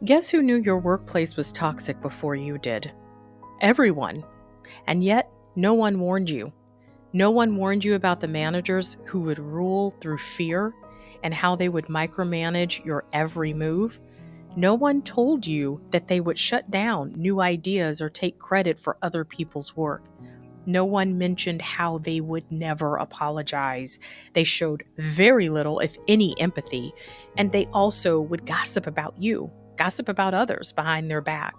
Guess who knew your workplace was toxic before you did? Everyone. And yet, no one warned you. No one warned you about the managers who would rule through fear and how they would micromanage your every move. No one told you that they would shut down new ideas or take credit for other people's work. No one mentioned how they would never apologize. They showed very little, if any, empathy, and they also would gossip about you, gossip about others behind their back.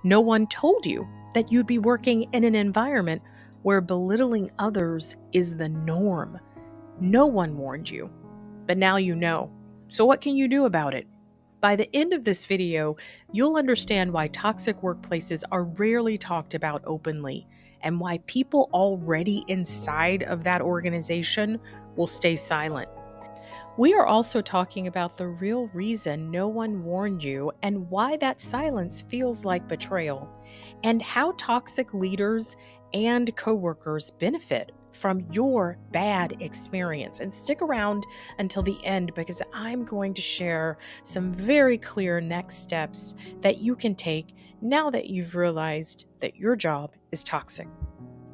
No one told you that you'd be working in an environment where belittling others is the norm. No one warned you, but now you know. So, what can you do about it? By the end of this video, you'll understand why toxic workplaces are rarely talked about openly and why people already inside of that organization will stay silent. We are also talking about the real reason no one warned you and why that silence feels like betrayal, and how toxic leaders and coworkers benefit from your bad experience. And stick around until the end because I'm going to share some very clear next steps that you can take now that you've realized that your job is toxic.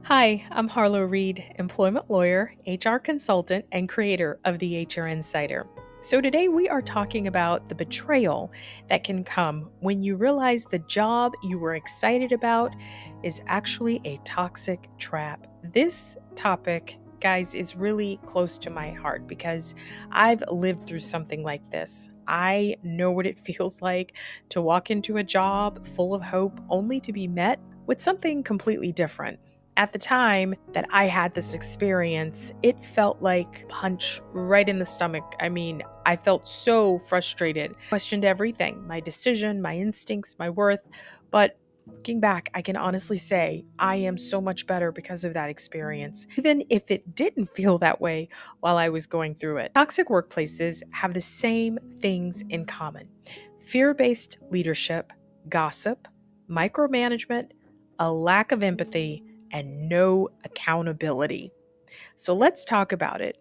Hi, I'm Harlow Reed, employment lawyer, HR consultant, and creator of the HR Insider. So today we are talking about the betrayal that can come when you realize the job you were excited about is actually a toxic trap. This topic, guys, is really close to my heart because I've lived through something like this. I know what it feels like to walk into a job full of hope only to be met with something completely different. At the time that I had this experience, it felt like a punch right in the stomach. I felt so frustrated, questioned everything, my decision, my instincts, my worth. But looking back, I can honestly say I am so much better because of that experience, even if it didn't feel that way while I was going through it. Toxic workplaces have the same things in common: fear-based leadership, gossip, micromanagement, a lack of empathy, and no accountability. So let's talk about it.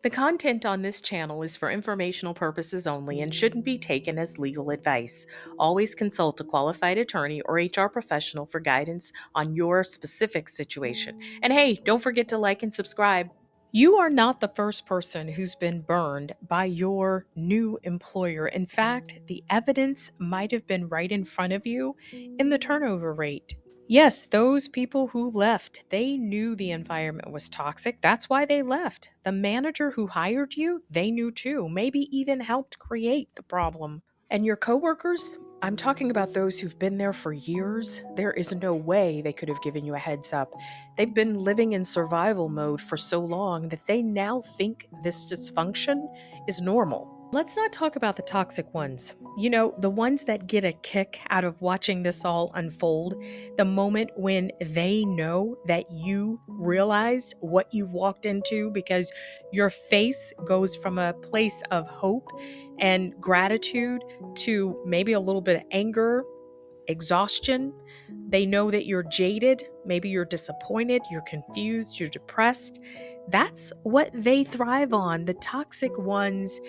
The content on this channel is for informational purposes only and shouldn't be taken as legal advice. Always consult a qualified attorney or HR professional for guidance on your specific situation. And hey, don't forget to like and subscribe. You are not the first person who's been burned by your new employer. In fact, the evidence might have been right in front of you in the turnover rate. Yes, those people who left, they knew the environment was toxic. That's why they left. The manager who hired you, they knew too, maybe even helped create the problem. And your coworkers? I'm talking about those who've been there for years. There is no way they could have given you a heads up. They've been living in survival mode for so long that they now think this dysfunction is normal. Let's not talk about the toxic ones. You know, the ones that get a kick out of watching this all unfold, the moment when they know that you realized what you've walked into because your face goes from a place of hope and gratitude to maybe a little bit of anger, exhaustion. They know that you're jaded, maybe you're disappointed, you're confused, you're depressed. That's what they thrive on. The toxic ones,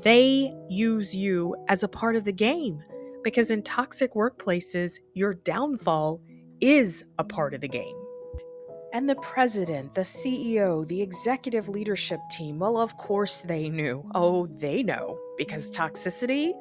they use you as a part of the game because in toxic workplaces, your downfall is a part of the game. And the president, the CEO, the executive leadership team, well, of course they knew. Oh, they know because toxicity,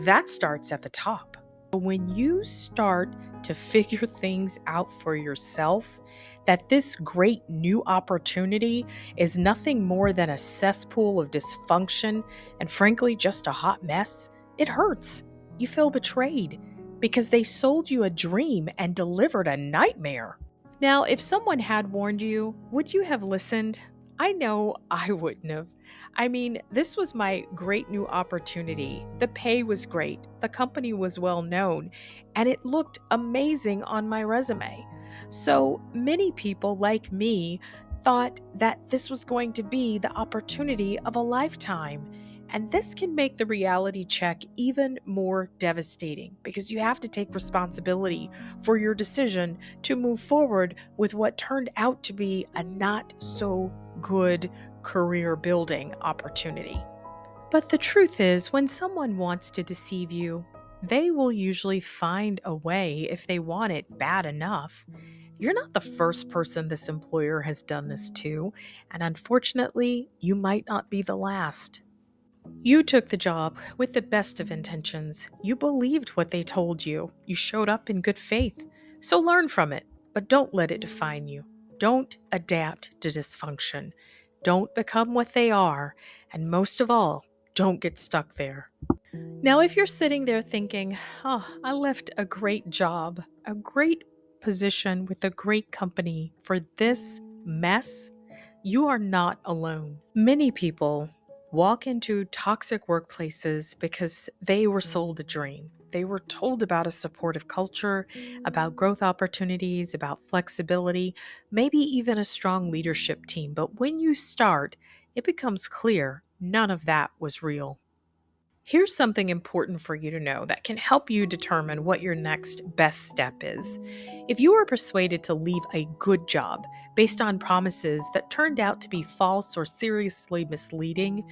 that starts at the top. When you start to figure things out for yourself, that this great new opportunity is nothing more than a cesspool of dysfunction and frankly just a hot mess, it hurts. You feel betrayed because they sold you a dream and delivered a nightmare. Now, if someone had warned you, would you have listened? I know I wouldn't have. This was my great new opportunity. The pay was great, the company was well known, and it looked amazing on my resume. So many people like me thought that this was going to be the opportunity of a lifetime. And this can make the reality check even more devastating because you have to take responsibility for your decision to move forward with what turned out to be a not so good career building opportunity. But the truth is, when someone wants to deceive you, They will usually find a way if they want it bad enough. You're not the first person this employer has done this to, and unfortunately, you might not be the last. You took the job with the best of intentions. You believed what they told you. You showed up in good faith. So learn from it, but don't let it define you. Don't adapt to dysfunction. Don't become what they are. And most of all, don't get stuck there. Now, if you're sitting there thinking, oh, I left a great job, a great position with a great company for this mess, you are not alone. Many people walk into toxic workplaces because they were sold a dream. They were told about a supportive culture, about growth opportunities, about flexibility, maybe even a strong leadership team. But when you start, it becomes clear none of that was real. Here's something important for you to know that can help you determine what your next best step is. If you are persuaded to leave a good job based on promises that turned out to be false or seriously misleading,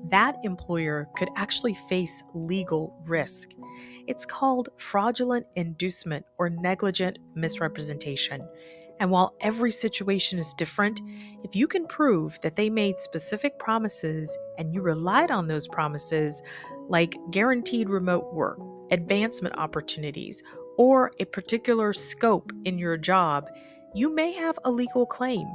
that employer could actually face legal risk. It's called fraudulent inducement or negligent misrepresentation. And while every situation is different, if you can prove that they made specific promises and you relied on those promises, like guaranteed remote work, advancement opportunities, or a particular scope in your job, you may have a legal claim.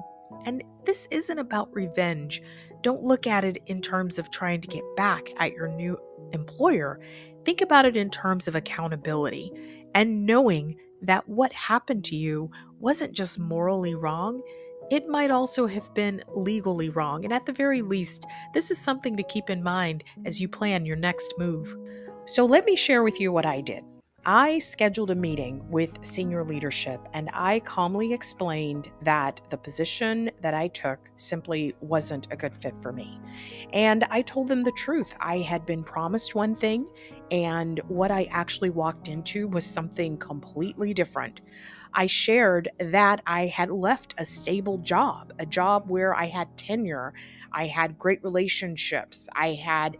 And this isn't about revenge. Don't look at it in terms of trying to get back at your new employer. Think about it in terms of accountability and knowing that what happened to you wasn't just morally wrong, it might also have been legally wrong. And at the very least, this is something to keep in mind as you plan your next move. So let me share with you what I did. I scheduled a meeting with senior leadership and I calmly explained that the position that I took simply wasn't a good fit for me. And I told them the truth. I had been promised one thing, and what I actually walked into was something completely different. I shared that I had left a stable job, a job where I had tenure, I had great relationships, I had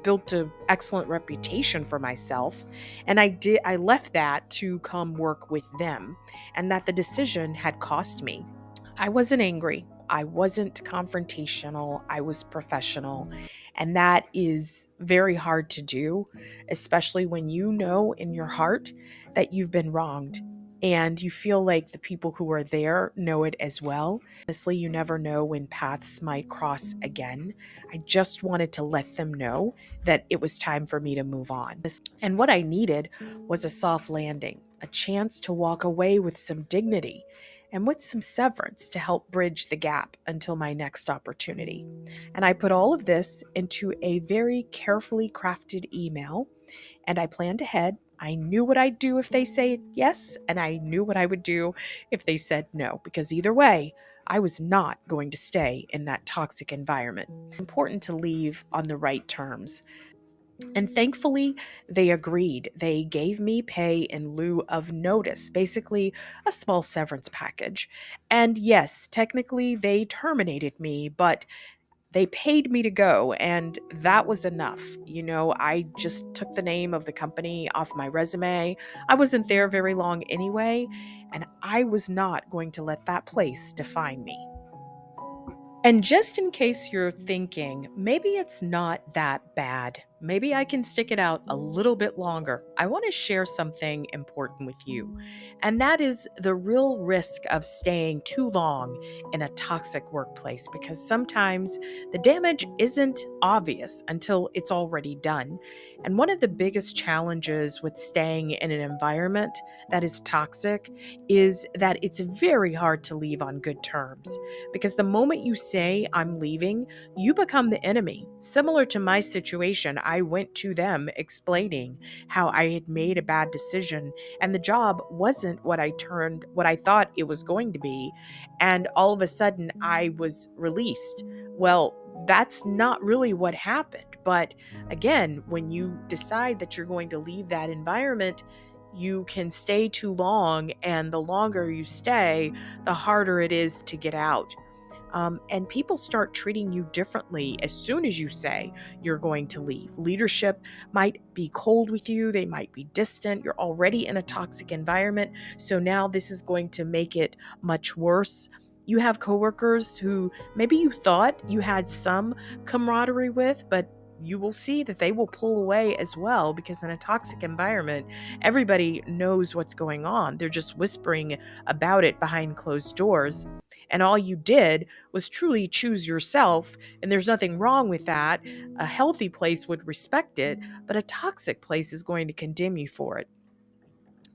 built an excellent reputation for myself, and I left that to come work with them, and that the decision had cost me. I wasn't angry. I wasn't confrontational. I was professional. And that is very hard to do, especially when you know in your heart that you've been wronged and you feel like the people who are there know it as well. Honestly, you never know when paths might cross again. I just wanted to let them know that it was time for me to move on. And what I needed was a soft landing, a chance to walk away with some dignity and with some severance to help bridge the gap until my next opportunity. And I put all of this into a very carefully crafted email, and I planned ahead. I knew what I'd do if they said yes, and I knew what I would do if they said no, because either way, I was not going to stay in that toxic environment. It's important to leave on the right terms. And thankfully, they agreed. They gave me pay in lieu of notice, basically a small severance package. And yes, technically, they terminated me, but they paid me to go, and that was enough. I just took the name of the company off my resume. I wasn't there very long anyway, and I was not going to let that place define me. And just in case you're thinking, maybe it's not that bad, maybe I can stick it out a little bit longer, I want to share something important with you. And that is the real risk of staying too long in a toxic workplace, because sometimes the damage isn't obvious until it's already done. And one of the biggest challenges with staying in an environment that is toxic is that it's very hard to leave on good terms. Because the moment you say, I'm leaving, you become the enemy. Similar to my situation, I went to them explaining how I had made a bad decision and the job wasn't what I thought it was going to be. And all of a sudden I was released. Well, that's not really what happened. But again, when you decide that you're going to leave that environment, you can stay too long, and the longer you stay, the harder it is to get out. And people start treating you differently as soon as you say you're going to leave. Leadership might be cold with you, they might be distant. You're already in a toxic environment. So now this is going to make it much worse. You have coworkers who maybe you thought you had some camaraderie with, but you will see that they will pull away as well, because in a toxic environment, everybody knows what's going on. They're just whispering about it behind closed doors. And all you did was truly choose yourself, and there's nothing wrong with that. A healthy place would respect it, but a toxic place is going to condemn you for it.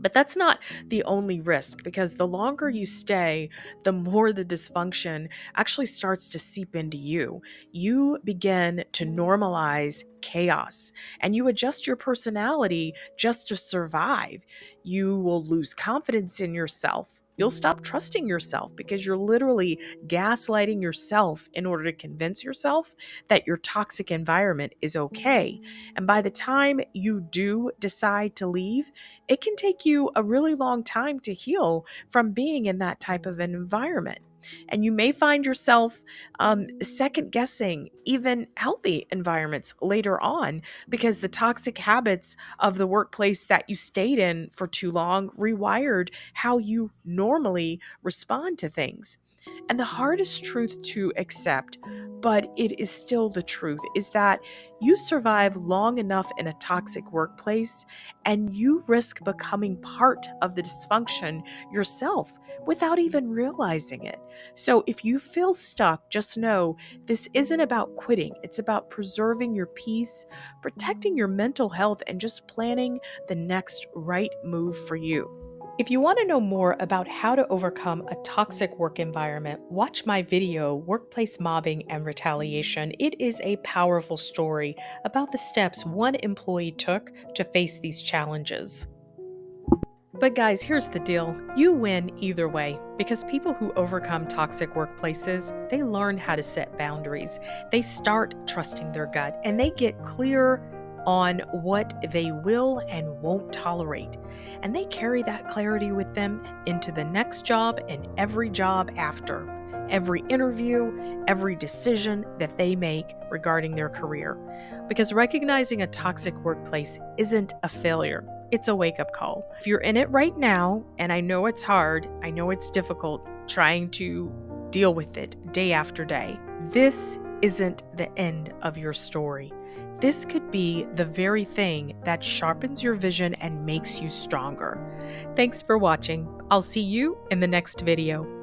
But that's not the only risk, because the longer you stay, the more the dysfunction actually starts to seep into you. You begin to normalize chaos and you adjust your personality just to survive. You will lose confidence in yourself. You'll stop trusting yourself because you're literally gaslighting yourself in order to convince yourself that your toxic environment is okay. And by the time you do decide to leave, it can take you a really long time to heal from being in that type of an environment. And you may find yourself second guessing even healthy environments later on, because the toxic habits of the workplace that you stayed in for too long rewired how you normally respond to things. And the hardest truth to accept, but it is still the truth, is that you survive long enough in a toxic workplace and you risk becoming part of the dysfunction yourself without even realizing it. So if you feel stuck, just know this isn't about quitting. It's about preserving your peace, protecting your mental health, and just planning the next right move for you. If you want to know more about how to overcome a toxic work environment, watch my video, Workplace Mobbing and Retaliation. It is a powerful story about the steps one employee took to face these challenges. But guys, here's the deal. You win either way, because people who overcome toxic workplaces, they learn how to set boundaries. They start trusting their gut and they get clear on what they will and won't tolerate. And they carry that clarity with them into the next job and every job after, every interview, every decision that they make regarding their career. Because recognizing a toxic workplace isn't a failure. It's a wake-up call. If you're in it right now, and I know it's hard, I know it's difficult trying to deal with it day after day, this isn't the end of your story. This could be the very thing that sharpens your vision and makes you stronger. Thanks for watching. I'll see you in the next video.